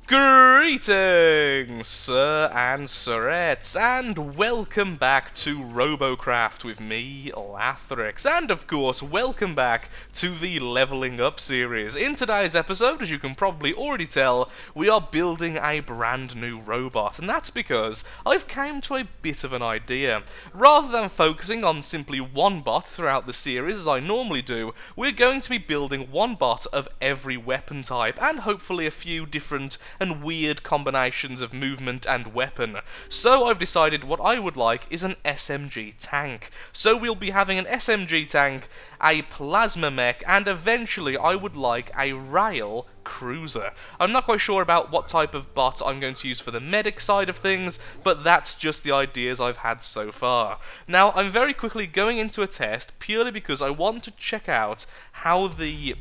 Greetings, sir and sirettes, and welcome back to Robocraft with me, Lathrix, and of course, welcome back to the Leveling Up series. In today's episode, as you can probably already tell, we are building a brand new robot, and that's because I've came to a bit of an idea. Rather than focusing on simply one bot throughout the series, as I normally do, we're going to be building one bot of every weapon type, and hopefully a few different and weird combinations of movement and weapon. So I've decided what I would like is an SMG tank. So we'll be having an SMG tank, a plasma mech, and eventually I would like a rail cruiser. I'm not quite sure about what type of bot I'm going to use for the medic side of things, but that's just the ideas I've had so far. Now, I'm very quickly going into a test purely because I want to check out how the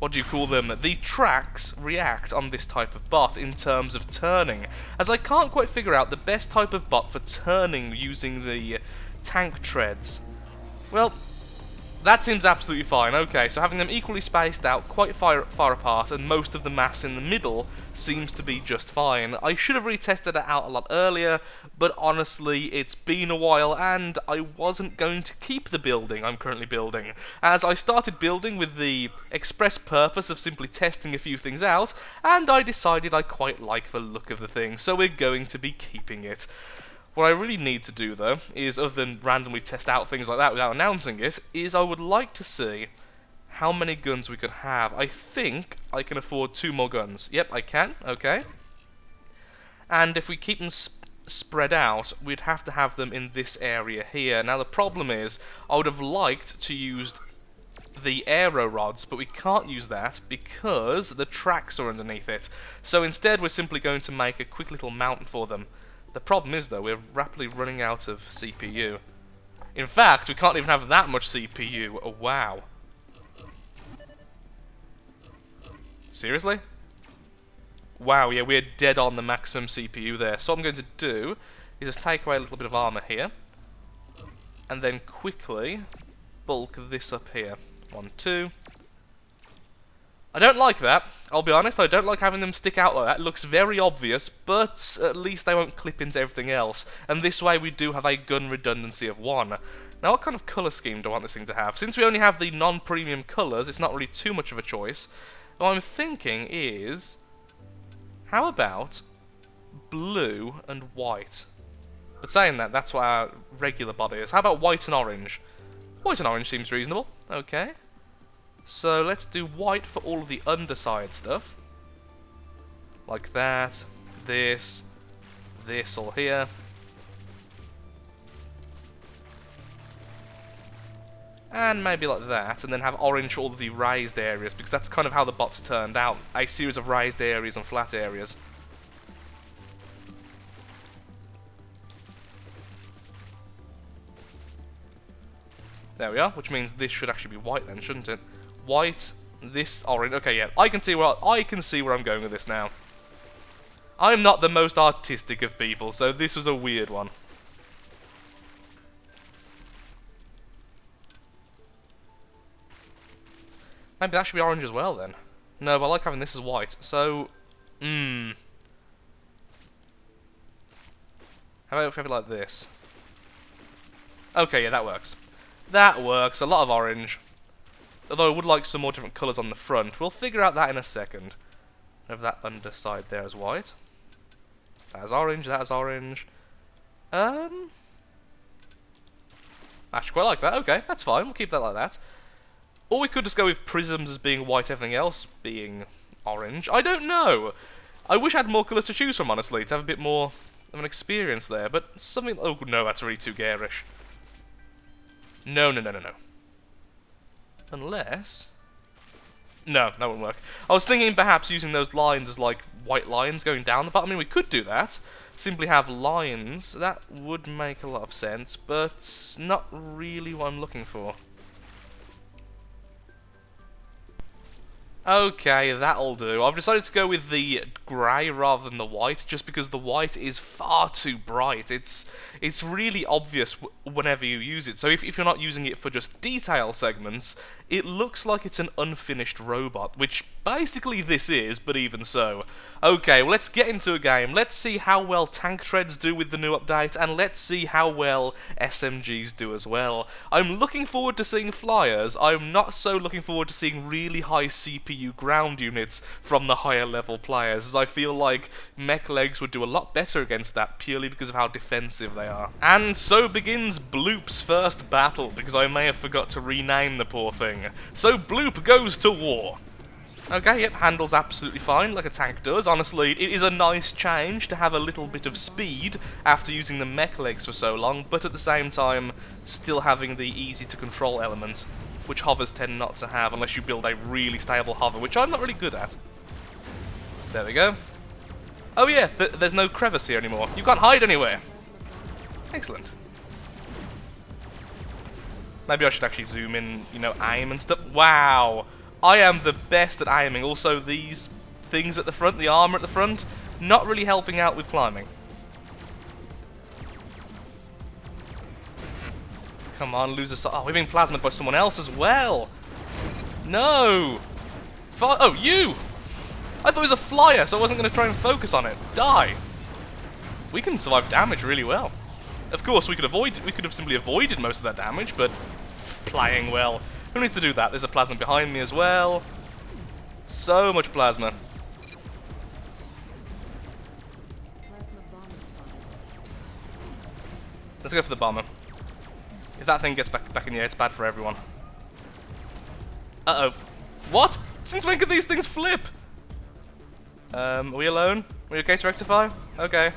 the tracks react on this type of bot in terms of turning, as I can't quite figure out the best type of bot for turning using the tank treads. Well, that seems absolutely fine. Okay, so having them equally spaced out, quite far apart, and most of the mass in the middle seems to be just fine. I should have retested it out a lot earlier, but honestly, it's been a while, and I wasn't going to keep the building I'm currently building, as I started building with the express purpose of simply testing a few things out, and I decided I quite like the look of the thing, so we're going to be keeping it. What I really need to do, though, is, other than randomly test out things like that without announcing it, is I would like to see how many guns we could have. I think I can afford 2 more guns. Yep, I can. Okay. And if we keep them spread out, we'd have to have them in this area here. Now, the problem is, I would have liked to use the aero rods, but we can't use that because the tracks are underneath it. So instead, we're simply going to make a quick little mount for them. The problem is, though, we're rapidly running out of CPU. In fact, we can't even have that much CPU. Oh, wow. Seriously? Wow, yeah, we're dead on the maximum CPU there. So what I'm going to do is just take away a little bit of armor here, and then quickly bulk this up here. 1, 2... I don't like that, I'll be honest. I don't like having them stick out like that. It looks very obvious, but at least they won't clip into everything else. And this way we do have a gun redundancy of 1. Now, what kind of colour scheme do I want this thing to have? Since we only have the non-premium colours, it's not really too much of a choice. What I'm thinking is, how about blue and white? But saying that, that's what our regular body is. How about white and orange? White and orange seems reasonable. Okay. So let's do white for all of the underside stuff. Like that, this all here. And maybe like that, and then have orange for all of the raised areas, because that's kind of how the bots turned out. A series of raised areas and flat areas. There we are, which means this should actually be white then, shouldn't it? White, this orange. Okay, yeah, I can see where I'm going with this now. I'm not the most artistic of people, so this was a weird one. Maybe that should be orange as well then. No, but I like having this as white. So, how about if we have it like this? Okay, yeah, that works. That works. A lot of orange. Although I would like some more different colours on the front. We'll figure out that in a second. Have that underside there as white. That is orange, that is orange. Actually quite like that. Okay, that's fine. We'll keep that like that. Or we could just go with prisms as being white, everything else being orange. I don't know. I wish I had more colours to choose from, honestly, to have a bit more of an experience there. But something... Oh, no, that's really too garish. No. Unless... No, that wouldn't work. I was thinking perhaps using those lines as, like, white lines going down the bottom. I mean, we could do that. Simply have lines. That would make a lot of sense, but not really what I'm looking for. Okay, that'll do. I've decided to go with the grey rather than the white, just because the white is far too bright. It's really obvious whenever you use it. So if you're not using it for just detail segments, it looks like it's an unfinished robot, which basically this is, but even so. Okay, well, let's get into a game. Let's see how well tank treads do with the new update, and let's see how well SMGs do as well. I'm looking forward to seeing flyers. I'm not so looking forward to seeing really high CPU ground units from the higher level players, as I feel like mech legs would do a lot better against that purely because of how defensive they are. And so begins Bloop's first battle, because I may have forgot to rename the poor thing. So Bloop goes to war. Okay, yep, handles absolutely fine, like a tank does. Honestly, it is a nice change to have a little bit of speed after using the mech legs for so long, but at the same time, still having the easy-to-control element, which hovers tend not to have unless you build a really stable hover, which I'm not really good at. There we go. Oh yeah, there's no crevice here anymore. You can't hide anywhere. Excellent. Maybe I should actually zoom in, you know, aim and stuff. Wow! I am the best at aiming. Also, these things at the front, the armor at the front, not really helping out with climbing. Come on, loser. Oh, we're being plasmaed by someone else as well. No! Oh, you! I thought it was a flyer, so I wasn't going to try and focus on it. Die! We can survive damage really well. Of course, we could have simply avoided most of that damage, but playing well. Who needs to do that? There's a plasma behind me as well. So much plasma. Let's go for the bomber. If that thing gets back in the air, it's bad for everyone. Uh-oh. What? Since when could these things flip? Are we alone? Are we okay to rectify? Okay.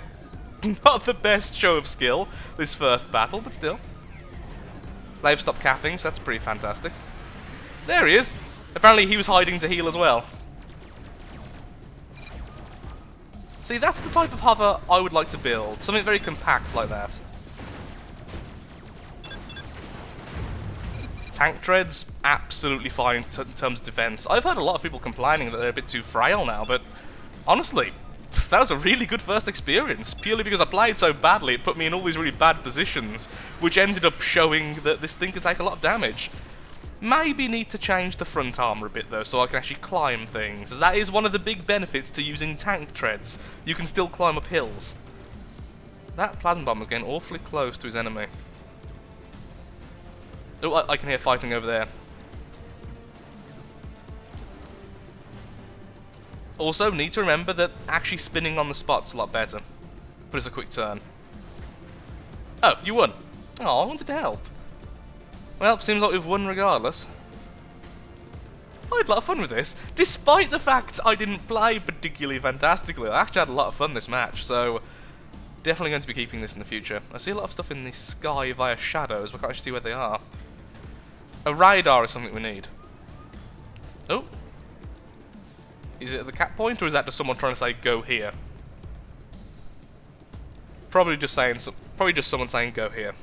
Not the best show of skill, this first battle, but still. They've stopped capping, so that's pretty fantastic. There he is! Apparently he was hiding to heal as well. See, that's the type of hover I would like to build. Something very compact like that. Tank treads, absolutely fine in terms of defense. I've heard a lot of people complaining that they're a bit too frail now, but honestly, that was a really good first experience. Purely because I played so badly, it put me in all these really bad positions, which ended up showing that this thing could take a lot of damage. Maybe need to change the front armor a bit though, so I can actually climb things, as that is one of the big benefits to using tank treads. You can still climb up hills. That plasma bomber's getting awfully close to his enemy. Oh, I can hear fighting over there. Also, need to remember that actually spinning on the spot's a lot better. But it's a quick turn. Oh, you won. Oh, I wanted to help. Well, seems like we've won regardless. I had a lot of fun with this, despite the fact I didn't play particularly fantastically. I actually had a lot of fun this match, so definitely going to be keeping this in the future. I see a lot of stuff in the sky via shadows, but I can't actually see where they are. A radar is something we need. Oh. Is it at the cap point, or is that just someone trying to say, go here? Probably just someone saying, go here.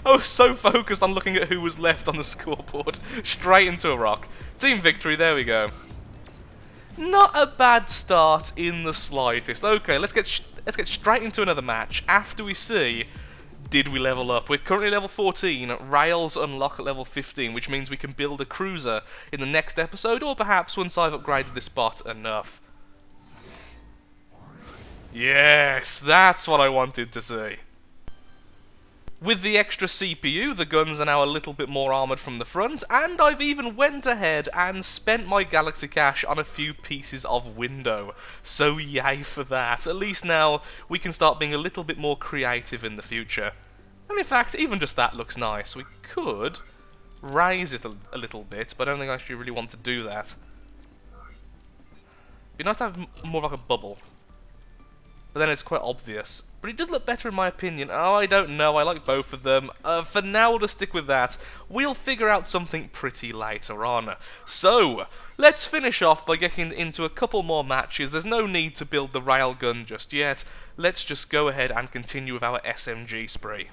I was so focused on looking at who was left on the scoreboard. Straight into a rock. Team victory, there we go. Not a bad start in the slightest. Okay, let's get straight into another match after we see, did we level up? We're currently level 14, rails unlock at level 15, which means we can build a cruiser in the next episode, or perhaps once I've upgraded this bot enough. Yes, that's what I wanted to see. With the extra CPU, the guns are now a little bit more armoured from the front, and I've even went ahead and spent my Galaxy Cash on a few pieces of window. So yay for that. At least now we can start being a little bit more creative in the future. And in fact, even just that looks nice. We could raise it a little bit, but I don't think I actually really want to do that. It'd be nice to have more like a bubble. But then it's quite obvious. But it does look better in my opinion. Oh, I don't know. I like both of them. For now, we'll just stick with that. We'll figure out something pretty later on. So, let's finish off by getting into a couple more matches. There's no need to build the railgun just yet. Let's just go ahead and continue with our SMG spree.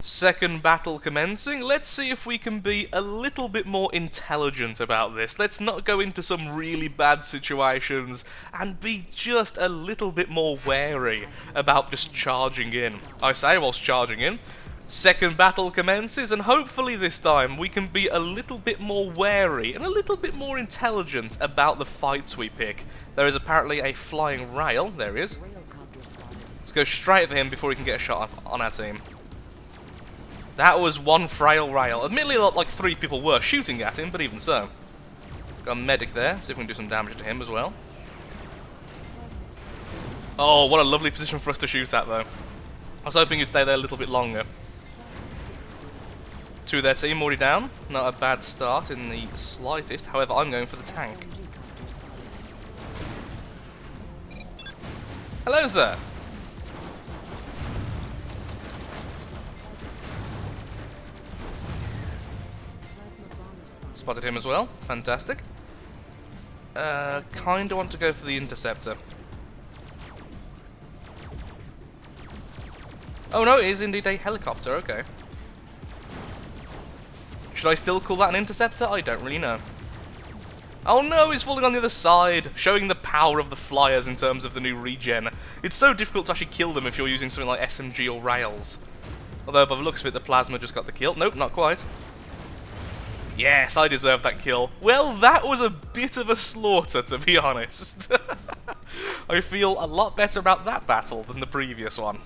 Second battle commencing. Let's see if we can be a little bit more intelligent about this. Let's not go into some really bad situations and be just a little bit more wary about just charging in. I say whilst charging in. Second battle commences, and hopefully this time we can be a little bit more wary and a little bit more intelligent about the fights we pick. There is apparently a flying rail. There he is. Let's go straight for him before he can get a shot on our team. That was one frail rail. Admittedly, like 3 people were shooting at him, but even so. Got a medic there. See if we can do some damage to him as well. Oh, what a lovely position for us to shoot at, though. I was hoping he'd stay there a little bit longer. 2 of their team already down. Not a bad start in the slightest. However, I'm going for the tank. Hello, sir. Spotted him as well. Fantastic. Kinda want to go for the interceptor. Oh no, it is indeed a helicopter, okay. Should I still call that an interceptor? I don't really know. Oh no, he's falling on the other side, showing the power of the flyers in terms of the new regen. It's so difficult to actually kill them if you're using something like SMG or rails. Although by the looks of it, the plasma just got the kill. Nope, not quite. Yes, I deserved that kill. Well, that was a bit of a slaughter, to be honest. I feel a lot better about that battle than the previous one.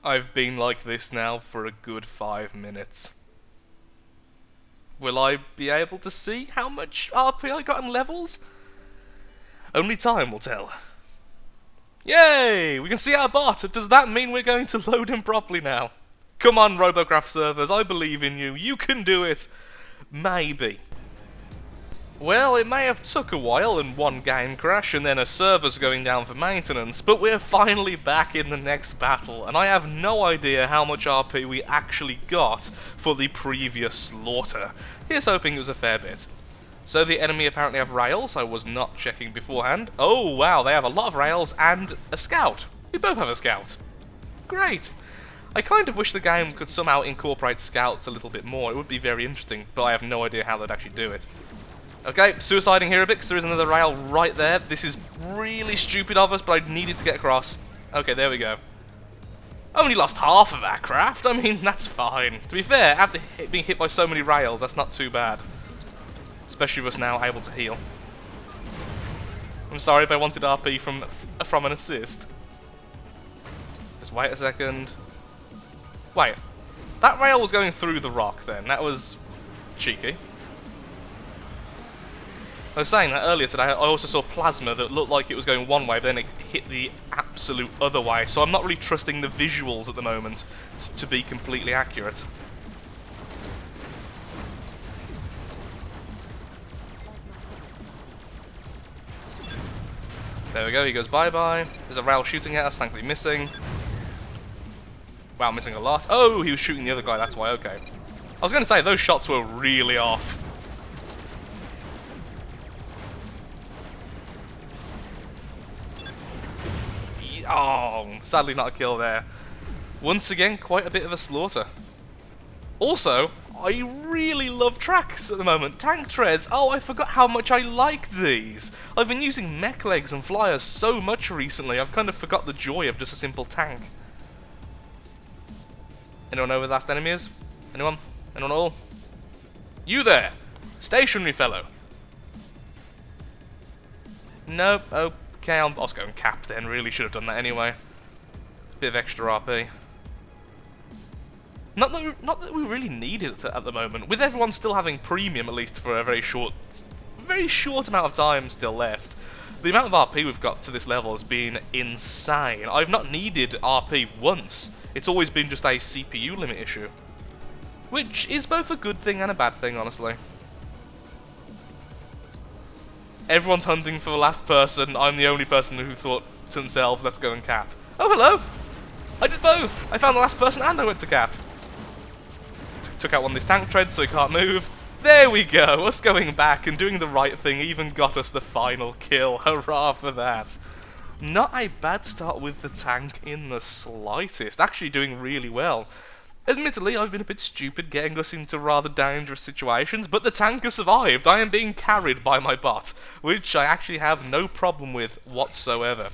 I've been like this now for a good 5 minutes. Will I be able to see how much RP I got in levels? Only time will tell. Yay! We can see our bot. Does that mean we're going to load him properly now? Come on, Robocraft servers, I believe in you. You can do it. Maybe. Well, it may have took a while and 1 game crash and then a server's going down for maintenance, but we're finally back in the next battle, and I have no idea how much RP we actually got for the previous slaughter. Here's hoping it was a fair bit. So the enemy apparently have rails. I was not checking beforehand. Oh wow, they have a lot of rails and a scout. We both have a scout. Great. I kind of wish the game could somehow incorporate scouts a little bit more. It would be very interesting, but I have no idea how they'd actually do it. Okay, suiciding here a bit because there is another rail right there. This is really stupid of us, but I needed to get across. Okay, there we go. Only lost half of our craft. I mean, that's fine. To be fair, after being hit by so many rails, that's not too bad. Especially with us now able to heal. I'm sorry if I wanted RP from an assist. Just wait a second. Wait, that rail was going through the rock then. That was cheeky. I was saying that earlier today, I also saw plasma that looked like it was going one way, but then it hit the absolute other way. So I'm not really trusting the visuals at the moment to be completely accurate. There we go, he goes bye-bye. There's a rail shooting at us, thankfully missing. Wow, missing a lot. Oh, he was shooting the other guy, that's why, okay. I was going to say, those shots were really off. Oh, sadly not a kill there. Once again, quite a bit of a slaughter. Also, I really love tracks at the moment. Tank treads, oh, I forgot how much I liked these. I've been using mech legs and flyers so much recently, I've kind of forgot the joy of just a simple tank. Anyone know where the last enemy is? Anyone? Anyone at all? You there! Stationary fellow! Nope, okay, I was going cap then, really should have done that anyway. Bit of extra RP. Not that we really need it at the moment, with everyone still having premium at least for a very short amount of time still left. The amount of RP we've got to this level has been insane. I've not needed RP once. It's always been just a CPU limit issue. Which is both a good thing and a bad thing, honestly. Everyone's hunting for the last person. I'm the only person who thought to themselves, let's go and cap. Oh, hello! I did both! I found the last person and I went to cap. Took out one of these tank treads so he can't move. There we go! Us going back and doing the right thing even got us the final kill. Hurrah for that. Not a bad start with the tank in the slightest. Actually doing really well. Admittedly, I've been a bit stupid getting us into rather dangerous situations, but the tank has survived. I am being carried by my bot, which I actually have no problem with whatsoever.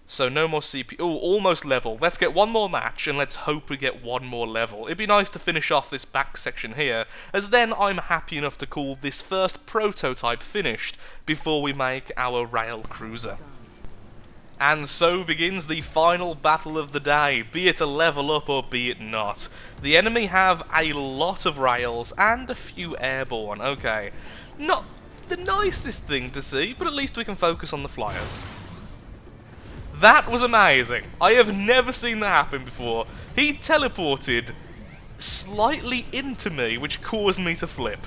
So no more CPU. Oh, almost level. Let's get one more match, and let's hope we get one more level. It'd be nice to finish off this back section here, as then I'm happy enough to call this first prototype finished before we make our rail cruiser. And so begins the final battle of the day, be it a level up or be it not. The enemy have a lot of rails and a few airborne, okay. Not the nicest thing to see, but at least we can focus on the flyers. That was amazing. I have never seen that happen before. He teleported slightly into me, which caused me to flip.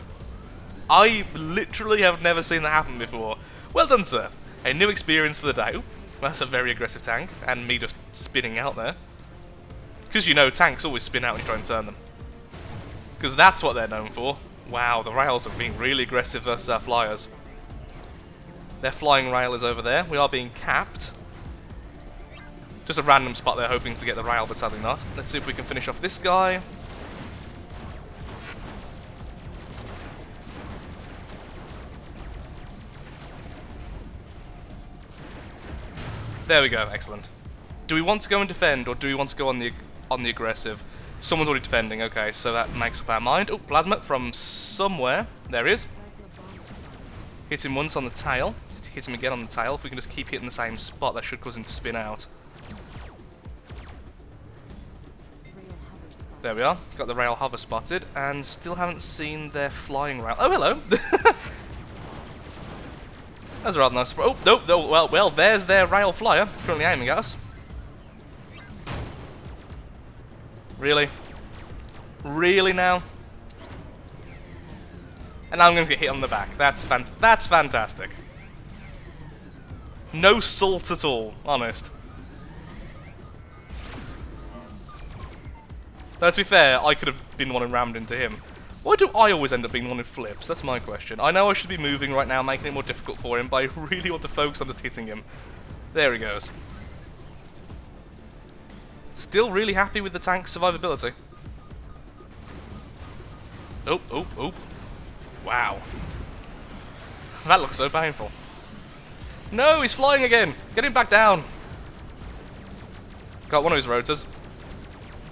I literally have never seen that happen before. Well done, sir. A new experience for the day. Oop, that's a very aggressive tank, and me just spinning out there. Because you know, tanks always spin out when you try and turn them. Because that's what they're known for. Wow, the rails are being really aggressive versus our flyers. Their flying rail is over there. We are being capped. Just a random spot there, hoping to get the rail, but sadly not. Let's see if we can finish off this guy. There we go, excellent. Do we want to go and defend, or do we want to go on the aggressive? Someone's already defending, okay, so that makes up our mind. Oh, plasma from somewhere. There he is. Hit him once on the tail. Hit him again on the tail. If we can just keep hitting the same spot, that should cause him to spin out. There we are. Got the rail hover spotted, and still haven't seen their flying rail. Oh, hello. That's a rather nice. Oh, no, well, there's their rail flyer currently aiming at us. Really? Really now? And now I'm going to get hit on the back. That's fantastic. No salt at all, honest. Now, to be fair, I could have been one and rammed into him. Why do I always end up being the one who flips? That's my question. I know I should be moving right now, making it more difficult for him, but I really want to focus on just hitting him. There he goes. Still really happy with the tank's survivability. Oh, oh, oh. Wow. That looks so painful. No, he's flying again! Get him back down! Got one of his rotors.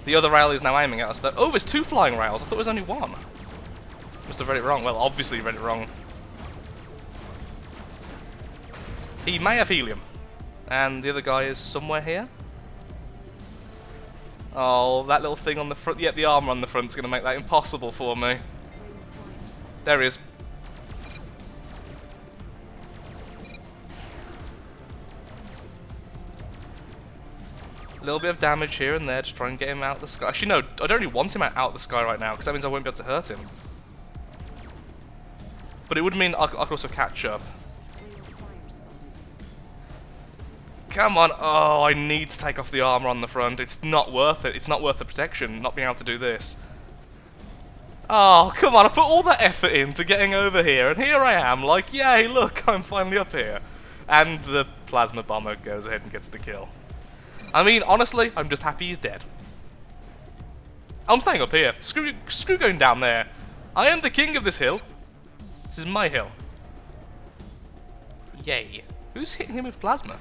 The other rail is now aiming at us though. Oh, there's two flying rails. I thought there was only one. Must have read it wrong. Well, obviously read it wrong. He may have helium. And the other guy is somewhere here. Oh, that little thing on the front. Yeah, the armor on the front's going to make that impossible for me. There he is. A little bit of damage here and there, just try and get him out of the sky. Actually, no, I don't really want him out of the sky right now, because that means I won't be able to hurt him. But it would mean I could also catch up. Come on. Oh, I need to take off the armor on the front. It's not worth it. It's not worth the protection, not being able to do this. Oh, come on. I put all that effort into getting over here, and here I am, like, yay, look, I'm finally up here. And the plasma bomber goes ahead and gets the kill. I mean, honestly, I'm just happy he's dead. I'm staying up here. Screw going down there. I am the king of this hill. This is my hill. Yay. Who's hitting him with plasma?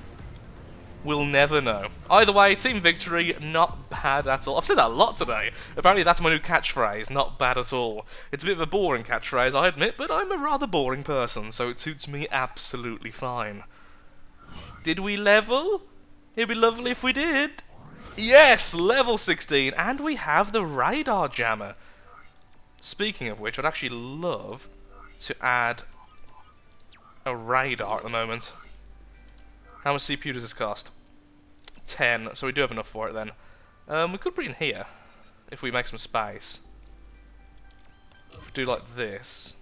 We'll never know. Either way, team victory, not bad at all. I've said that a lot today. Apparently that's my new catchphrase, not bad at all. It's a bit of a boring catchphrase, I admit, but I'm a rather boring person, so it suits me absolutely fine. Did we level? It'd be lovely if we did. Yes, level 16, and we have the radar jammer. Speaking of which, I'd actually love to add a radar at the moment. How much CPU does this cost? 10, so we do have enough for it then. We could put it in here, if we make some space. If we do like this.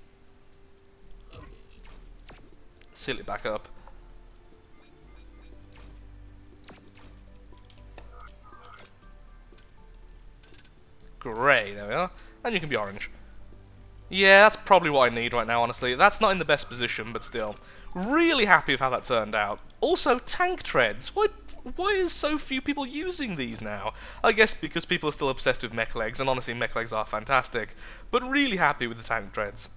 Seal it back up. Grey, there we are. And you can be orange. Yeah, that's probably what I need right now, honestly. That's not in the best position, but still. Really happy with how that turned out. Also, tank treads. why is so few people using these now? I guess because people are still obsessed with mech legs, and honestly mech legs are fantastic, but really happy with the tank treads.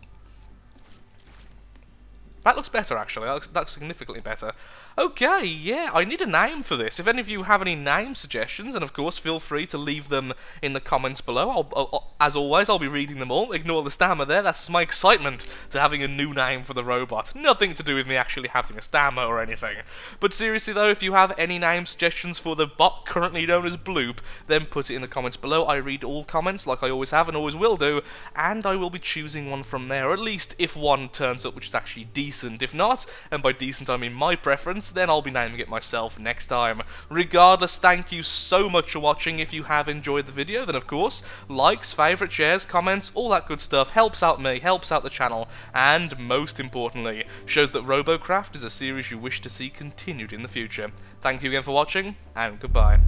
That looks better, actually. That's significantly better. Okay, yeah, I need a name for this. If any of you have any name suggestions, and of course, feel free to leave them in the comments below. As always, I'll be reading them all. Ignore the stammer there. That's my excitement to having a new name for the robot. Nothing to do with me actually having a stammer or anything. But seriously, though, if you have any name suggestions for the bot currently known as Bloop, then put it in the comments below. I read all comments, like I always have and always will do, and I will be choosing one from there, or at least if one turns up which is actually decent. If not, and by decent I mean my preference, then I'll be naming it myself next time. Regardless, thank you so much for watching. If you have enjoyed the video, then of course, likes, favourite, shares, comments, all that good stuff helps out me, helps out the channel, and most importantly, shows that Robocraft is a series you wish to see continued in the future. Thank you again for watching, and goodbye.